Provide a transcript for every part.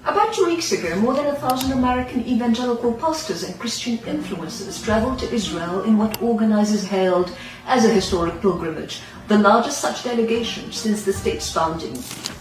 About 2 weeks ago, more than 1,000 American evangelical pastors and Christian influencers traveled to Israel in what organizers hailed as a historic pilgrimage, the largest such delegation since the state's founding.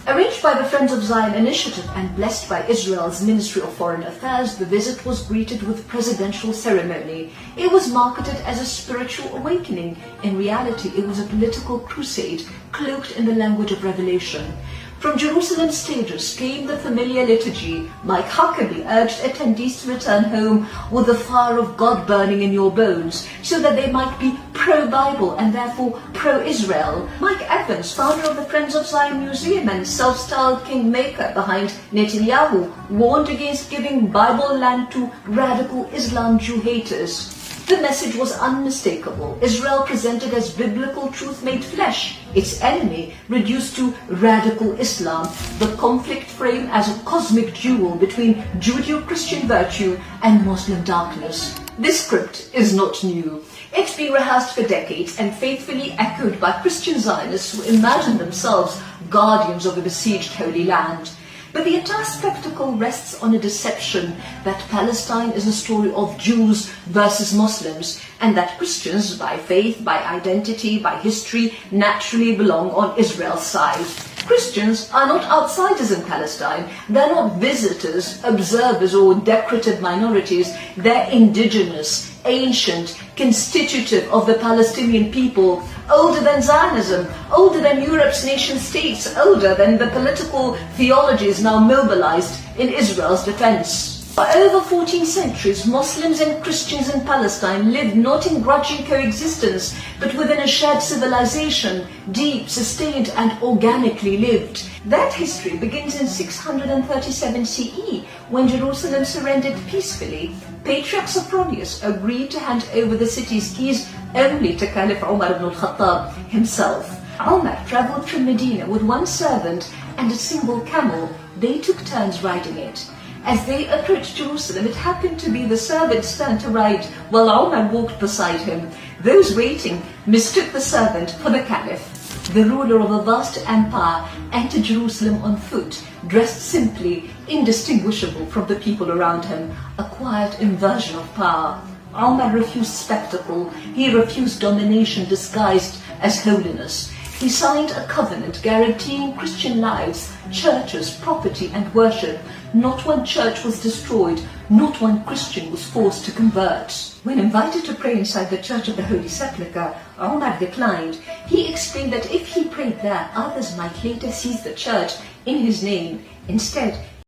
Arranged by the Friends of Zion Initiative and blessed by Israel's Ministry of Foreign Affairs, the visit was greeted with presidential ceremony. It was marketed as a spiritual awakening. In reality, it was a political crusade cloaked in the language of revelation. From Jerusalem stages came the familiar liturgy. Mike Huckabee urged attendees to return home with the fire of God burning in your bones, so that they might be pro-Bible and therefore pro-Israel. Mike Evans, founder of the Friends of Zion Museum and self-styled kingmaker behind Netanyahu, warned against giving Bible land to radical Islam Jew haters. The message was unmistakable. Israel presented as biblical truth made flesh, its enemy reduced to radical Islam, the conflict framed as a cosmic duel between Judeo-Christian virtue and Muslim darkness. This script is not new. It's been rehearsed for decades and faithfully echoed by Christian Zionists who imagine themselves guardians of a besieged Holy Land. But the entire spectacle rests on a deception that Palestine is a story of Jews versus Muslims, and that Christians, by faith, by identity, by history, naturally belong on Israel's side. Christians are not outsiders in Palestine. They're not visitors, observers, or decorative minorities. They're indigenous, ancient, constitutive of the Palestinian people, older than Zionism, older than Europe's nation states, older than the political theologies now mobilized in Israel's defense. For over 14 centuries, Muslims and Christians in Palestine lived not in grudging coexistence, but within a shared civilization, deep, sustained, and organically lived. That history begins in 637 CE, when Jerusalem surrendered peacefully. Patriarch Sophronius agreed to hand over the city's keys only to Caliph Umar ibn al-Khattab himself. Umar traveled from Medina with one servant and a single camel. They took turns riding it. As they approached Jerusalem, it happened to be the servant's turn to ride, while Umar walked beside him. Those waiting mistook the servant for the Caliph. The ruler of a vast empire entered Jerusalem on foot, dressed simply, indistinguishable from the people around him, a quiet inversion of power. Umar refused spectacle. He refused domination disguised as holiness. He signed a covenant guaranteeing Christian lives, churches, property, and worship. Not one church was destroyed, not one Christian was forced to convert. When invited to pray inside the Church of the Holy Sepulchre, Umar declined. He explained that if he prayed there, others might later seize the church in his name. Instead,